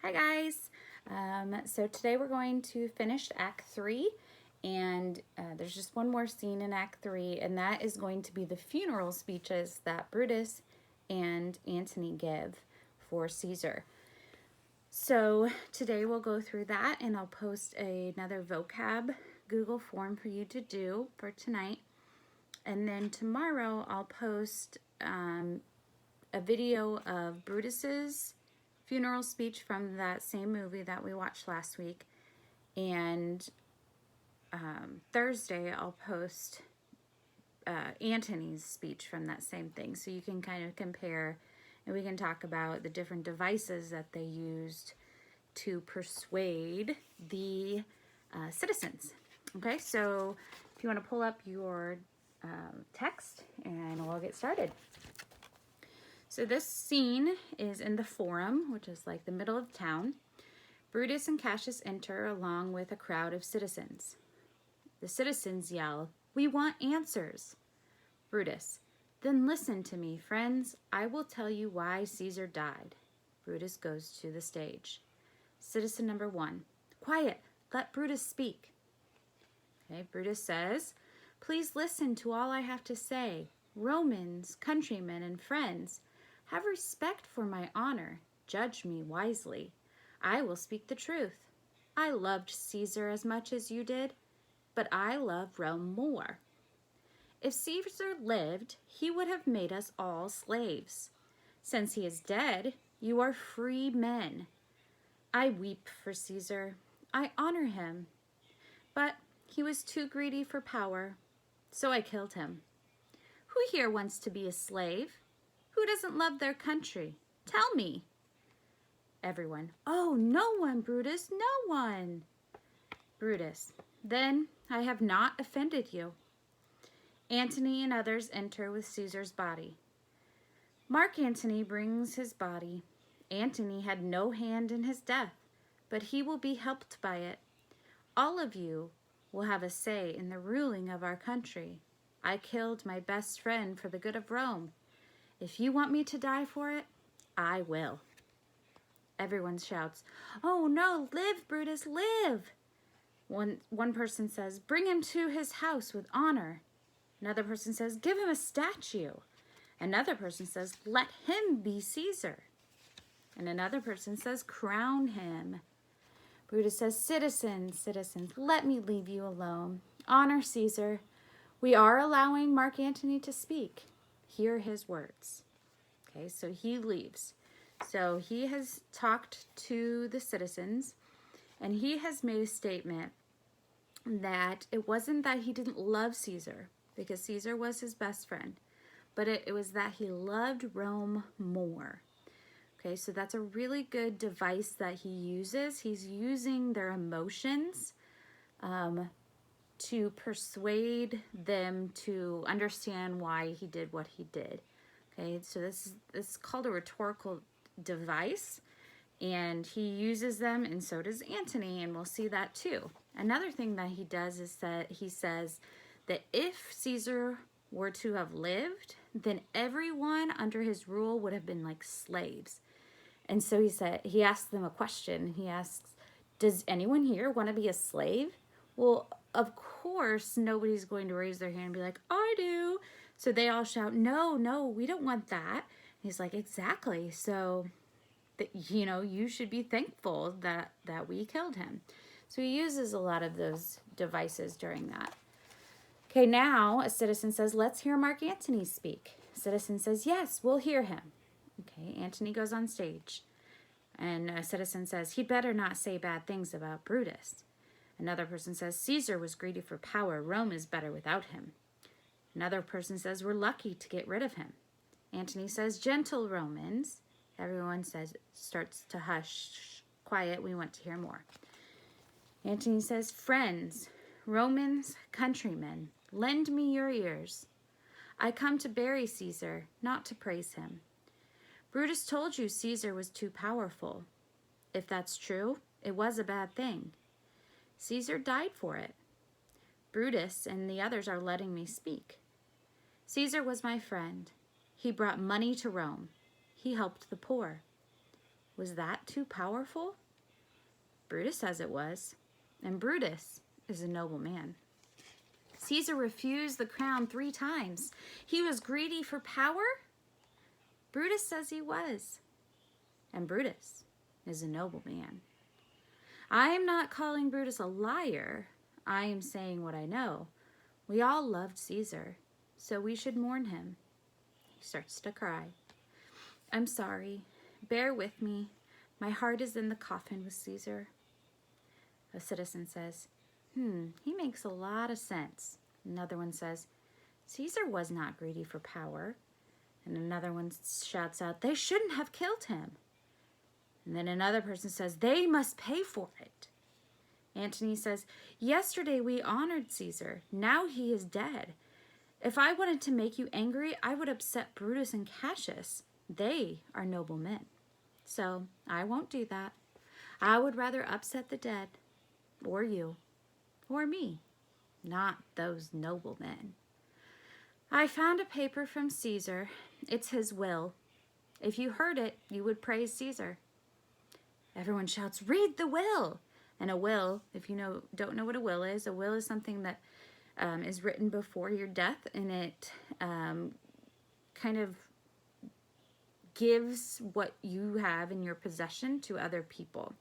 Hi guys! So today we're going to finish Act 3 and there's just one more scene in Act 3 and that is going to be the funeral speeches that Brutus and Antony give for Caesar. So today we'll go through that and I'll post another vocab Google form for you to do for tonight. And then tomorrow I'll post a video of Brutus's funeral speech from that same movie that we watched last week, and Thursday I'll post Antony's speech from that same thing, so you can kind of compare and we can talk about the different devices that they used to persuade the citizens. Okay, so if you want to pull up your text and we'll get started. So this scene is in the Forum, which is like the middle of town. Brutus and Cassius enter along with a crowd of citizens. The citizens yell, "We want answers." Brutus, "Then listen to me, friends. I will tell you why Caesar died." Brutus goes to the stage. Citizen number 1, "Quiet, let Brutus speak." Okay, Brutus says, "Please listen to all I have to say. Romans, countrymen, and friends, have respect for my honor. Judge me wisely. I will speak the truth. I loved Caesar as much as you did, but I love Rome more. If Caesar lived, he would have made us all slaves. Since he is dead, you are free men. I weep for Caesar. I honor him. But he was too greedy for power, so I killed him. Who here wants to be a slave? Who doesn't love their country? Tell me." Everyone, "Oh, no one, Brutus, no one." Brutus, "Then I have not offended you." Antony and others enter with Caesar's body. Mark Antony brings his body. Antony had no hand in his death, but he will be helped by it. All of you will have a say in the ruling of our country. I killed my best friend for the good of Rome. If you want me to die for it, I will. Everyone shouts, "Oh no, live, Brutus, live!" One person says, "Bring him to his house with honor." Another person says, "Give him a statue." Another person says, "Let him be Caesar." And another person says, "Crown him." Brutus says, citizens, let me leave you alone. Honor Caesar. We are allowing Mark Antony to speak. Hear his words." Okay, so he leaves. So he has talked to the citizens and he has made a statement that it wasn't that he didn't love Caesar, because Caesar was his best friend, but it was that he loved Rome more. Okay, so that's a really good device that he uses. He's using their emotions to persuade them to understand why he did what he did. Okay, so this is called a rhetorical device, and he uses them, and so does Antony, and we'll see that too. Another thing that he does is that he says that if Caesar were to have lived, then everyone under his rule would have been like slaves. And so he asks them a question. He asks, "Does anyone here want to be a slave?" Well, of course, nobody's going to raise their hand and be like, "I do." So they all shout, "No, no, we don't want that." He's like, "Exactly. So, you should be thankful that we killed him." So he uses a lot of those devices during that. Okay, now a citizen says, "Let's hear Mark Antony speak." A citizen says, "Yes, we'll hear him." Okay, Antony goes on stage. And a citizen says, "He'd better not say bad things about Brutus." Another person says, "Caesar was greedy for power. Rome is better without him." Another person says, "We're lucky to get rid of him." Antony says, "Gentle Romans." Everyone starts to hush. Quiet, we want to hear more. Antony says, "Friends, Romans, countrymen, lend me your ears. I come to bury Caesar, not to praise him. Brutus told you Caesar was too powerful. If that's true, it was a bad thing. Caesar died for it. Brutus and the others are letting me speak. Caesar was my friend. He brought money to Rome. He helped the poor. Was that too powerful? Brutus says it was, and Brutus is a noble man. Caesar refused the crown 3 times. He was greedy for power? Brutus says he was, and Brutus is a noble man. I am not calling Brutus a liar. I am saying what I know. We all loved Caesar, so we should mourn him. He starts to cry. I'm sorry. Bear with me. My heart is in the coffin with Caesar. A citizen says, he makes a lot of sense. Another one says, Caesar was not greedy for power. And another one shouts out, they shouldn't have killed him. And then another person says, they must pay for it. Antony says, yesterday we honored Caesar. Now he is dead. If I wanted to make you angry, I would upset Brutus and Cassius. They are noble men. So I won't do that. I would rather upset the dead, or you, or me, not those noble men. I found a paper from Caesar. It's his will. If you heard it, you would praise Caesar. Everyone shouts, read the will. And a will, if you don't know what a will is something that is written before your death, and it kind of gives what you have in your possession to other people.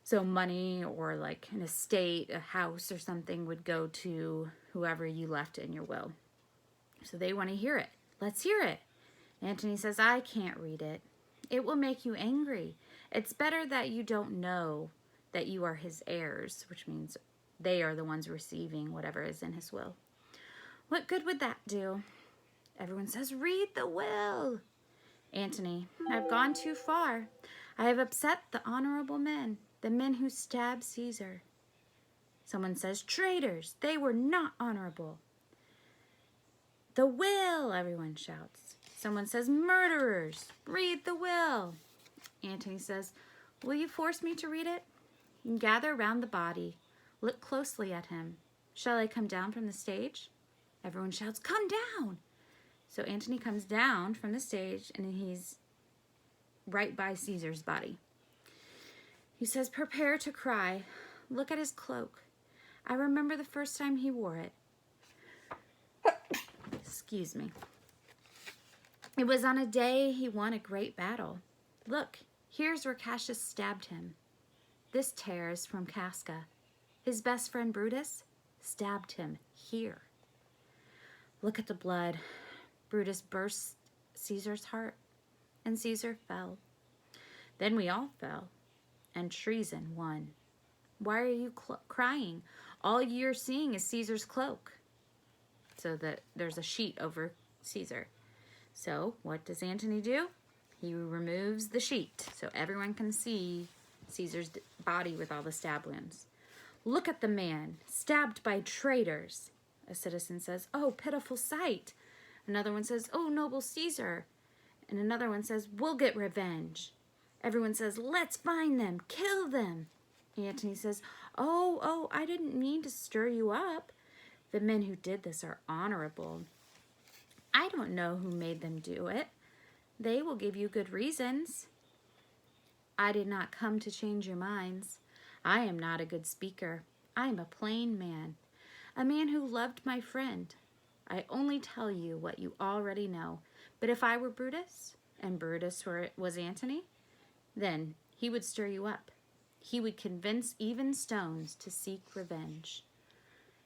So money or like an estate, a house or something would go to whoever you left in your will. So they want to hear it. Let's hear it. Antony says, I can't read it. It will make you angry. It's better that you don't know that you are his heirs, which means they are the ones receiving whatever is in his will. What good would that do? Everyone says, read the will. Antony, I've gone too far. I have upset the honorable men, the men who stabbed Caesar. Someone says, traitors, they were not honorable. The will, everyone shouts. Someone says, murderers, read the will. Antony says, will you force me to read it? Gather round the body. Look closely at him. Shall I come down from the stage? Everyone shouts, come down. So Antony comes down from the stage, and he's right by Caesar's body. He says, prepare to cry. Look at his cloak. I remember the first time he wore it. Excuse me. It was on a day he won a great battle. Look, here's where Cassius stabbed him. This tear is from Casca. His best friend Brutus stabbed him here. Look at the blood. Brutus burst Caesar's heart, and Caesar fell. Then we all fell, and treason won. Why are you crying? All you're seeing is Caesar's cloak. So that there's a sheet over Caesar. So what does Antony do? He removes the sheet so everyone can see Caesar's body with all the stab wounds. Look at the man, stabbed by traitors. A citizen says, oh, pitiful sight. Another one says, oh, noble Caesar. And another one says, we'll get revenge. Everyone says, let's find them, kill them. Antony says, oh, I didn't mean to stir you up. The men who did this are honorable. I don't know who made them do it. They will give you good reasons. I did not come to change your minds. I am not a good speaker. I am a plain man, a man who loved my friend. I only tell you what you already know. But if I were Brutus, and Brutus was Antony, then he would stir you up. He would convince even stones to seek revenge.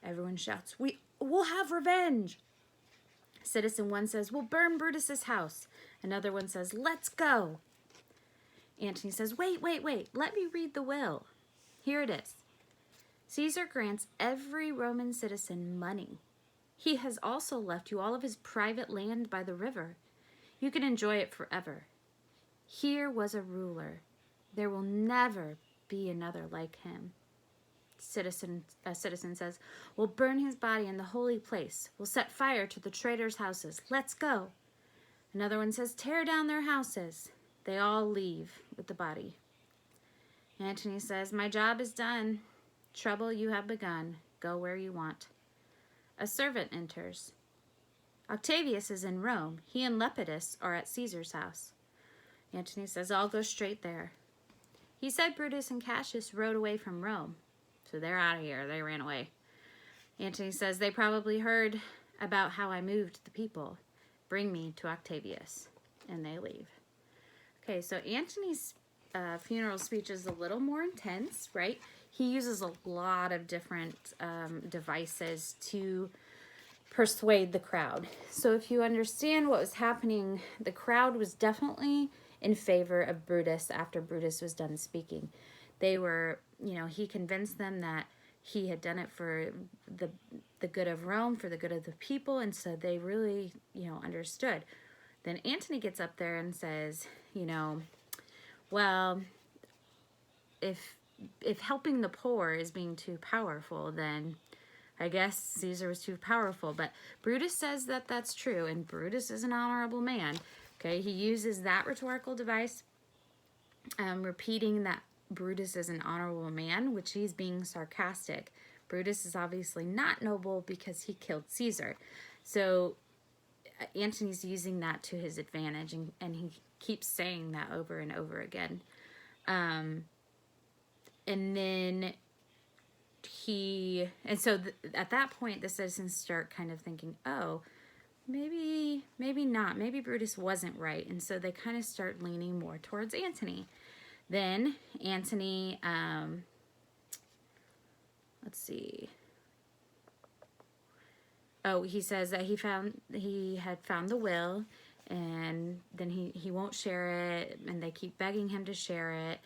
Everyone shouts, we'll have revenge. Citizen 1 says, we'll burn Brutus's house. Another one says, let's go. Antony says, wait, let me read the will. Here it is. Caesar grants every Roman citizen money. He has also left you all of his private land by the river. You can enjoy it forever. Here was a ruler. There will never be another like him. A citizen says, we'll burn his body in the holy place. We'll set fire to the traitors' houses. Let's go. Another one says, tear down their houses. They all leave with the body. Antony says, my job is done. Trouble you have begun. Go where you want. A servant enters. Octavius is in Rome. He and Lepidus are at Caesar's house. Antony says, I'll go straight there. He said Brutus and Cassius rode away from Rome. So they're out of here. They ran away. Antony says, they probably heard about how I moved the people. Bring me to Octavius. And they leave. Okay, so Antony's funeral speech is a little more intense, right? He uses a lot of different devices to persuade the crowd. So if you understand what was happening, the crowd was definitely in favor of Brutus after Brutus was done speaking. They were, he convinced them that he had done it for the good of Rome, for the good of the people, and so they really, understood. Then Antony gets up there and says, well, if helping the poor is being too powerful, then I guess Caesar was too powerful. But Brutus says that that's true, and Brutus is an honorable man. Okay, he uses that rhetorical device, repeating that Brutus is an honorable man, which he's being sarcastic. Brutus is obviously not noble because he killed Caesar. So Antony's using that to his advantage, and he keeps saying that over and over again. And then at that point, the citizens start kind of thinking, oh, maybe not. Maybe Brutus wasn't right. And so they kind of start leaning more towards Antony. Then Antony, let's see. Oh, he says that he had found the will, and then he won't share it, and they keep begging him to share it.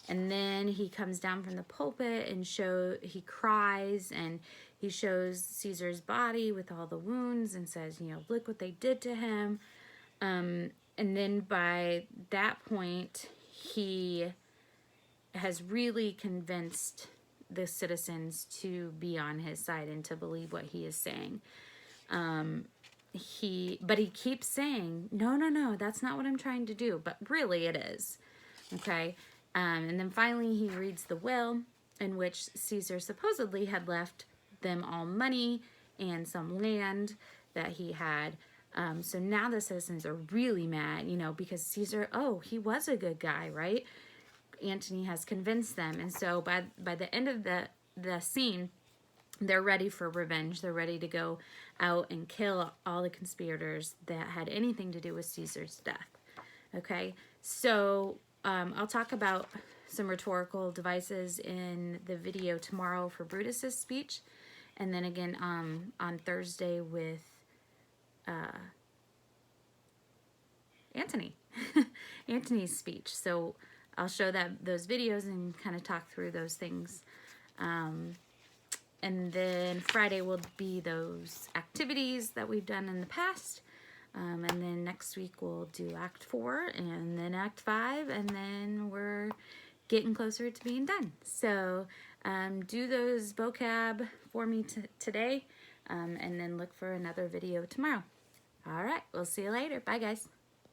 And then he comes down from the pulpit and he cries, and he shows Caesar's body with all the wounds and says, look what they did to him. And then by that point, he has really convinced the citizens to be on his side and to believe what he is saying. But he keeps saying, no, that's not what I'm trying to do. But really it is. Okay. And then finally he reads the will, in which Caesar supposedly had left them all money and some land that he had. So now the citizens are really mad, because Caesar, he was a good guy, right? Antony has convinced them. And so by the end of the scene, they're ready for revenge. They're ready to go out and kill all the conspirators that had anything to do with Caesar's death. Okay, so I'll talk about some rhetorical devices in the video tomorrow for Brutus's speech, and then again on Thursday with Antony's speech. So I'll show those videos and kind of talk through those things. And then Friday will be those activities that we've done in the past. And then next week we'll do Act 4 and then Act 5, and then we're getting closer to being done. So do those vocab for me today, and then look for another video tomorrow. All right, we'll see you later. Bye, guys.